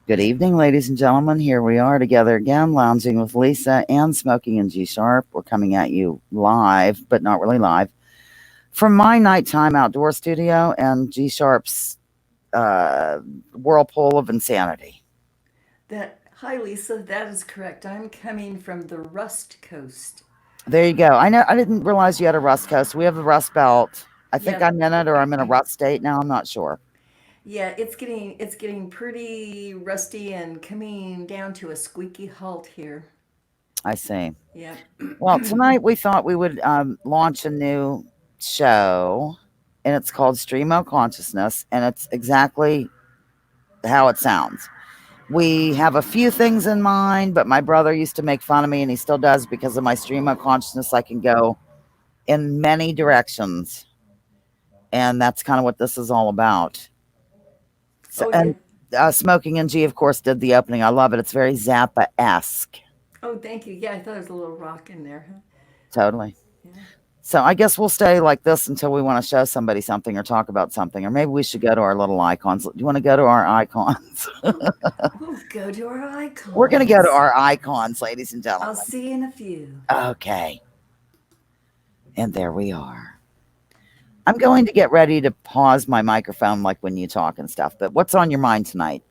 Good evening, ladies and gentlemen. Here we are together again, lounging with Lisa and Smoking and G Sharp. We're coming at you live, but not really live, from my nighttime outdoor studio and G Sharp's whirlpool of insanity. Hi Lisa, that is correct. I'm coming from the Rust Coast. There you go. I know. I didn't realize you had a Rust Coast. We have the Rust Belt. I think Yep. I'm in it, or I'm in a Rust state now. I'm not sure. Yeah, it's getting pretty rusty and coming down to a squeaky halt here. I see. Yep. Well, tonight we thought we would launch a new show, and it's called Stream of Consciousness, and it's exactly how it sounds. We have a few things in mind, but my brother used to make fun of me, and he still does because of my stream of consciousness. I can go in many directions, and that's kind of what this is all about. So, Oh yeah. and Smoking and G, of course, did the opening. I love it. It's very Zappa esque. Oh, thank you. Yeah, I thought there was a little rock in there. Huh? Totally. Yeah. So I guess we'll stay like this until we want to show somebody something or talk about something, or maybe we should go to our little icons. Do you want to go to our icons? We'll go to our We're going to go to icons. our icons, ladies and I'll gentlemen. see you in a few. Okay. And there we are. I'm going to get ready to pause my microphone like when you talk and stuff, but what's on your mind tonight?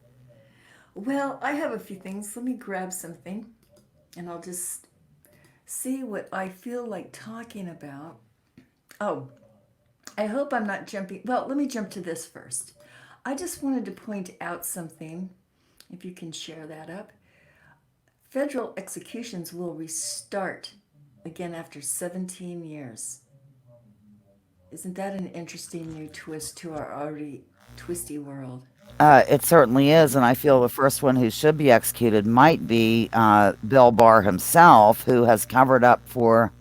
Well, I have a few things. Let me grab something and I'll just see what I feel like talking about. Oh, I hope I'm not jumping. Well, let me jump to this first. I just wanted to point out something, if you can share that up. Federal executions will restart again after 17 years. Isn't that an interesting new twist to our already twisty world? It certainly is, and I feel the first one who should be executed might be Bill Barr himself, who has covered up for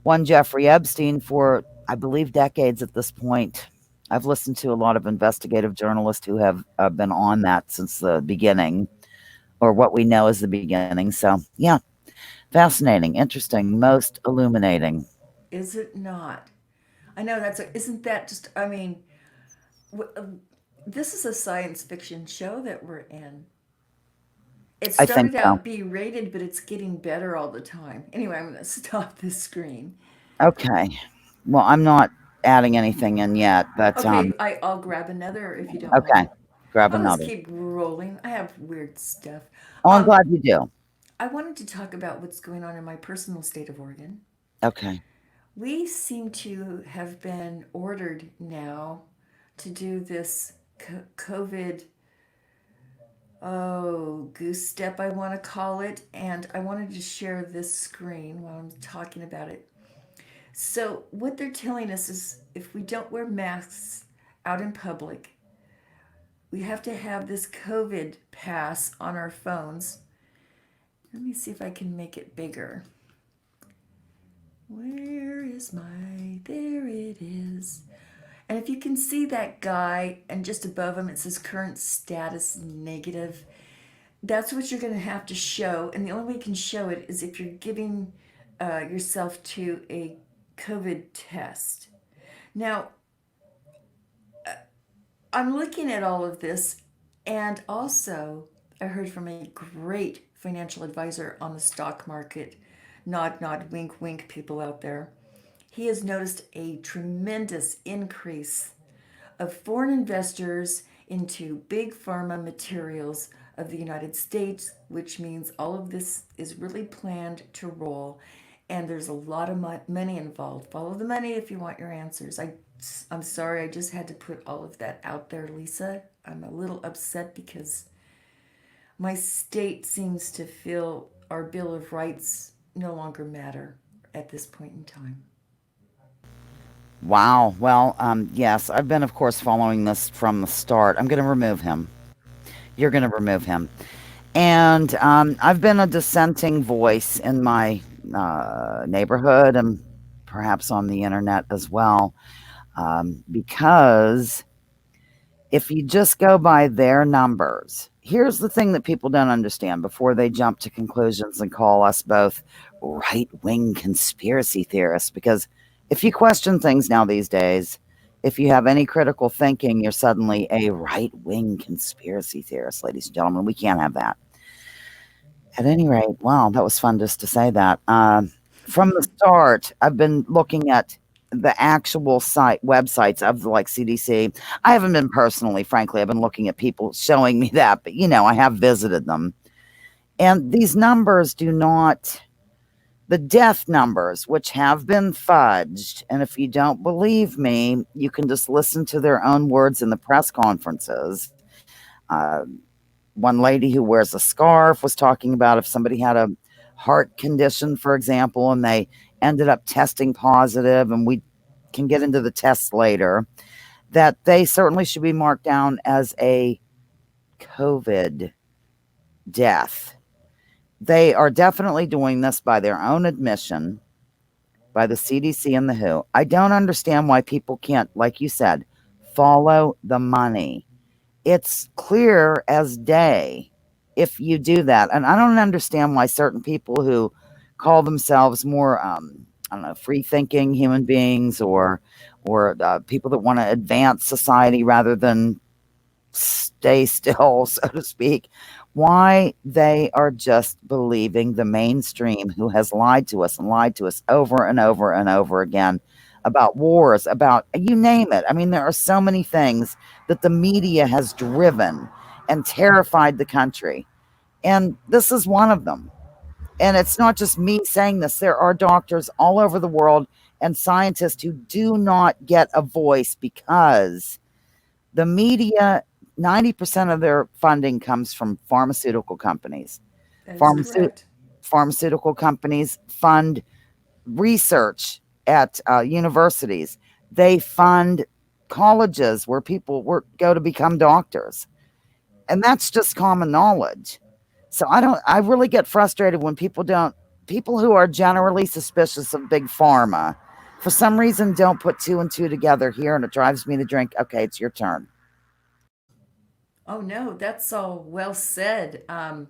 one Jeffrey Epstein for, I believe, decades at this point. I've listened to a lot of investigative journalists who have been on that since the beginning, or what we know as the beginning. So, yeah, fascinating, interesting, most illuminating. Is it not? I know isn't that just, I mean, this is a science fiction show that we're in. It I think started so. out B rated, but it's getting better all the time. Anyway, I'm going to stop this screen. Okay. Well, I'm not adding anything in yet, but I'll grab another if you don't okay. mind. Grab I'll just another. keep rolling. I have weird stuff. Oh, I'm Um, glad you do. I wanted to talk about what's going on in my personal state of Oregon. Okay. We seem to have been ordered now to do this COVID, goose step, I want to call it. And I wanted to share this screen while I'm talking about it. So, what they're telling us is if we don't wear masks out in public, we have to have this COVID pass on our phones. Let me see if I can make it bigger. Where is my. There it is. And if you can see that guy, and just above him it says current status negative, that's what you're going to have to show. And the only way you can show it is if you're giving yourself to a COVID test. Now, I'm looking at all of this, and also I heard from a great financial advisor on the stock market, nod, nod, wink, wink, people out there. He has noticed a tremendous increase of foreign investors into big pharma materials of the United States, which means all of this is really planned to roll. And there's a lot of money involved. Follow the money if you want your answers. I'm sorry, I just had to put all of that out there, Lisa. I'm a little upset because my state seems to feel our Bill of Rights no longer matter at this point in time. Wow. Well, yes, I've been, of course, following this from the start. I'm going to remove him. You're going to remove him. And I've been a dissenting voice in my neighborhood and perhaps on the internet as well, because if you just go by their numbers, here's the thing that people don't understand before they jump to conclusions and call us both right wing conspiracy theorists. Because if you question things now these days, If you have any critical thinking, you're suddenly a right wing conspiracy theorist, ladies and gentlemen. We can't have that. At any rate, wow, that was fun just to say that. From the start, I've been looking at the actual websites of the like CDC. I haven't been personally, frankly. I've been looking at people showing me that, but I have visited them. And these numbers do not, the death numbers, which have been fudged, and if you don't believe me, you can just listen to their own words in the press conferences. Uh, One lady who wears a scarf was talking about if somebody had a heart condition, for example, and they ended up testing positive, and we can get into the tests later, that they certainly should be marked down as a COVID death. They are definitely doing this by their own admission, by the CDC and the WHO. I don't understand why people can't, like you said, follow the money. It's clear as day if you do that. And I don't understand why certain people who call themselves more, I don't know, free thinking human beings, or people that want to advance society rather than stay still, so to speak, why they are just believing the mainstream who has lied to us and lied to us over and over and over again about wars, about you name it. I mean, there are so many things that the media has driven and terrified the country. And this is one of them. And it's not just me saying this, there are doctors all over the world and scientists who do not get a voice because the media, 90% of their funding comes from pharmaceutical companies. That is Pharmaceut- correct. Pharmaceutical companies fund research at universities. They fund colleges where people go to become doctors. And that's just common knowledge. So I really get frustrated when people who are generally suspicious of big pharma, for some reason don't put two and two together here, and it drives me to drink. Okay, it's your turn. Oh no, that's all well said. I'm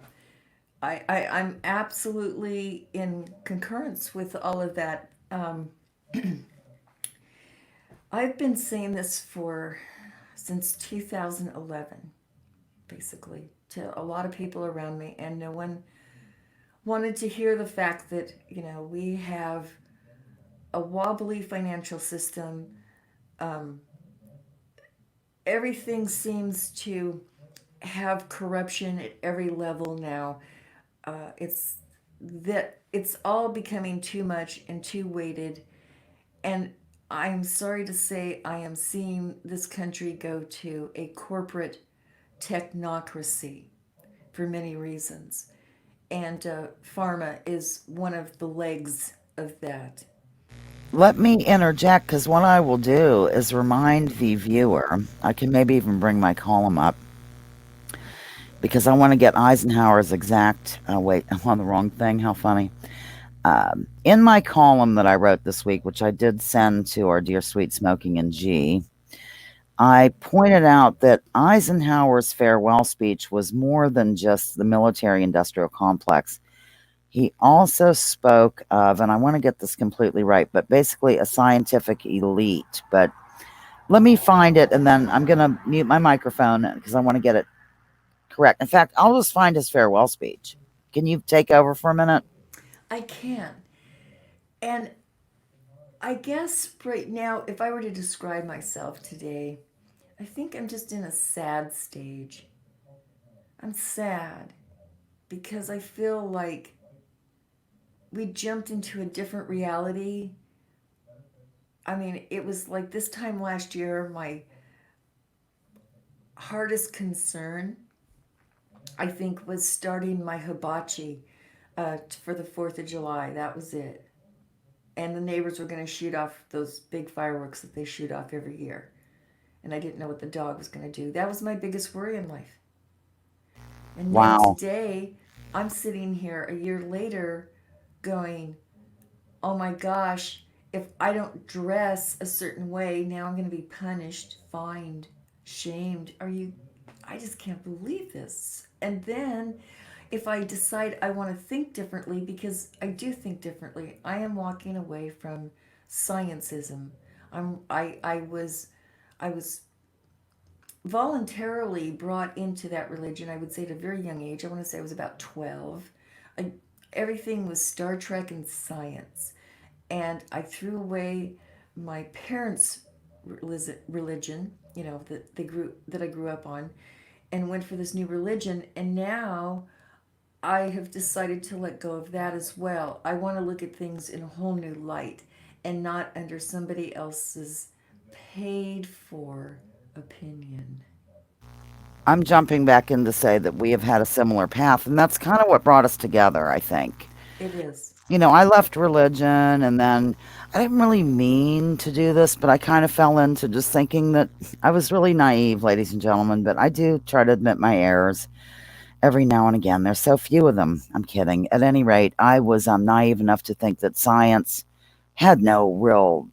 absolutely in concurrence with all of that. I've been saying this for since 2011, basically, to a lot of people around me, and no one wanted to hear the fact that, we have a wobbly financial system. Um, Everything seems to have corruption at every level now. It's that it's all becoming too much and too weighted. And I'm sorry to say, I am seeing this country go to a corporate technocracy for many reasons. And pharma is one of the legs of that. Let me interject because what I will do is remind the viewer. I can maybe even bring my column up because I want to get Eisenhower's exact. Wait, I'm on the wrong thing. How funny. In my column that I wrote this week, which I did send to our dear sweet Smoking and G, I pointed out that Eisenhower's farewell speech was more than just the military industrial complex. He also spoke of, and I want to get this completely right, but basically a scientific elite. But let me find it, and then I'm going to mute my microphone because I want to get it correct. In fact, I'll just find his farewell speech. Can you take over for a minute? I can. And I guess right now, if I were to describe myself today, I think I'm just in a sad stage. I'm sad because I feel like we jumped into a different reality. I mean, it was like this time last year, my hardest concern, I think, was starting my hibachi for the 4th of July. That was it. And the neighbors were going to shoot off those big fireworks that they shoot off every year. And I didn't know what the dog was going to do. That was my biggest worry in life. And now Wow. today, I'm sitting here a year later going, oh my gosh, if I don't dress a certain way, now I'm going to be punished, fined, shamed. I just can't believe this. And then if I decide I want to think differently, because I do think differently, I am walking away from sciencism. I was I was voluntarily brought into that religion, I would say at a very young age. I want to say I was about 12. I, everything was Star Trek and science. And I threw away my parents' religion, that I grew up on, and went for this new religion. And now I have decided to let go of that as well. I want to look at things in a whole new light and not under somebody else's paid for opinion. I'm jumping back in to say that we have had a similar path, and that's kind of what brought us together, I think. It is. I left religion, and then I didn't really mean to do this, but I kind of fell into just thinking that I was really naive, ladies and gentlemen. But I do try to admit my errors every now and again. There's so few of them. I'm kidding. At any rate, I was naive enough to think that science had no real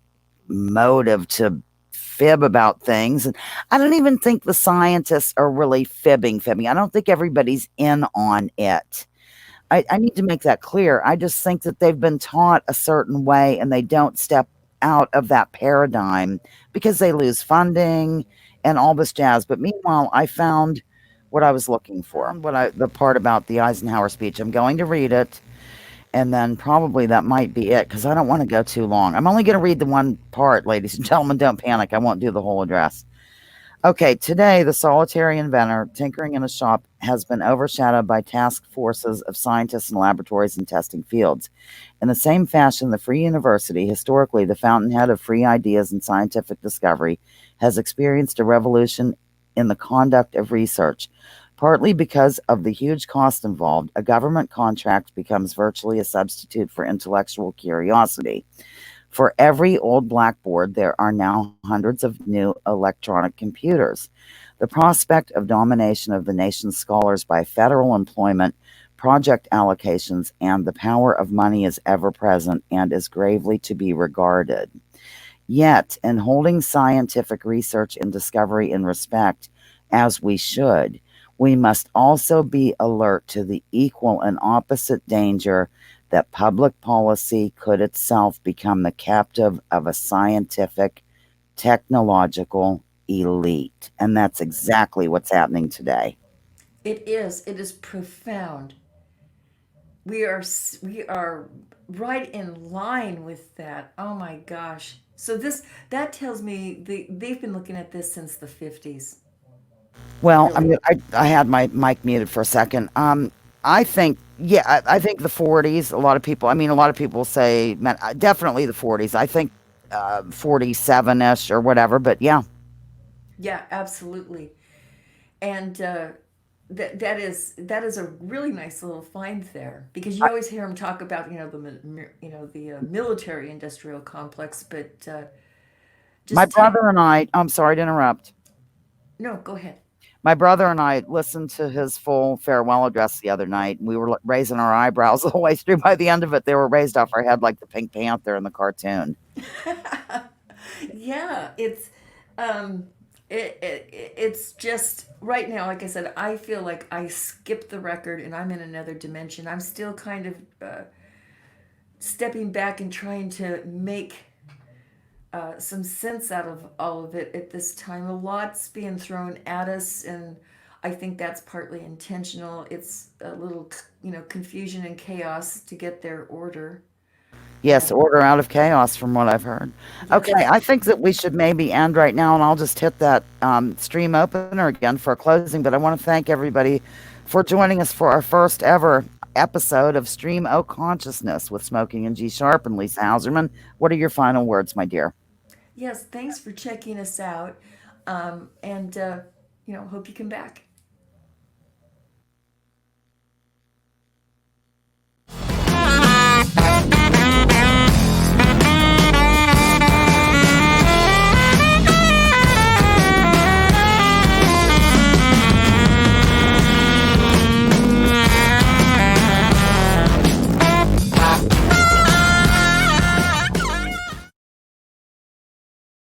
motive to fib about things. And I don't even think the scientists are really fibbing. I don't think everybody's in on it. I need to make that clear. I just think that they've been taught a certain way and they don't step out of that paradigm because they lose funding and all this jazz. But meanwhile, I found what I was looking for. The part about the Eisenhower speech. I'm going to read it, and then probably that might be it because I don't want to go too long. I'm only going to read the one part, ladies and gentlemen. Don't panic. I won't do the whole address. Okay, today the solitary inventor tinkering in a shop has been overshadowed by task forces of scientists and laboratories and testing fields. In the same fashion, the Free University, historically the fountainhead of free ideas and scientific discovery, has experienced a revolution in the conduct of research. Partly because of the huge cost involved, a government contract becomes virtually a substitute for intellectual curiosity. For every old blackboard, there are now hundreds of new electronic computers. The prospect of domination of the nation's scholars by federal employment, project allocations, and the power of money is ever present and is gravely to be regarded. Yet, in holding scientific research and discovery in respect, as we should, we must also be alert to the equal and opposite danger that public policy could itself become the captive of a scientific, technological elite. And that's exactly what's happening today. It is. It is profound. We are right in line with that. Oh my gosh. So this that tells me they've been looking at this since the 50s. Well, Really. I had my mic muted for a second. I think, yeah, I think the 40s, a lot of people say, man, definitely the 40s. I think 47 ish or whatever, but yeah. Yeah, absolutely. And that is a really nice little find there because you always hear them talk about the military industrial complex, but My just take brother and I'm sorry to interrupt. no, go ahead. My brother and I listened to his full farewell address the other night, and we were raising our eyebrows the whole way through. By the end of it, they were raised off our head like the Pink Panther in the cartoon. Yeah, um, it's just right now. Like I said, I feel like I skipped the record and I'm in another dimension. I'm still kind of stepping back and trying to make some sense out of all of it at this time. A lot's being thrown at us, and I think that's partly intentional. It's a little, confusion and chaos to get their order. Yes, And order out of chaos, from what I've heard. Okay, yes, I think that we should maybe end right now, and I'll just hit that stream opener again for a closing. But I want to thank everybody for joining us for our first ever episode of Stream O Consciousness with Smoking and G Sharp and Lisa Hauserman. What are your final words, my dear? yes, thanks for checking us out. And, hope you come back.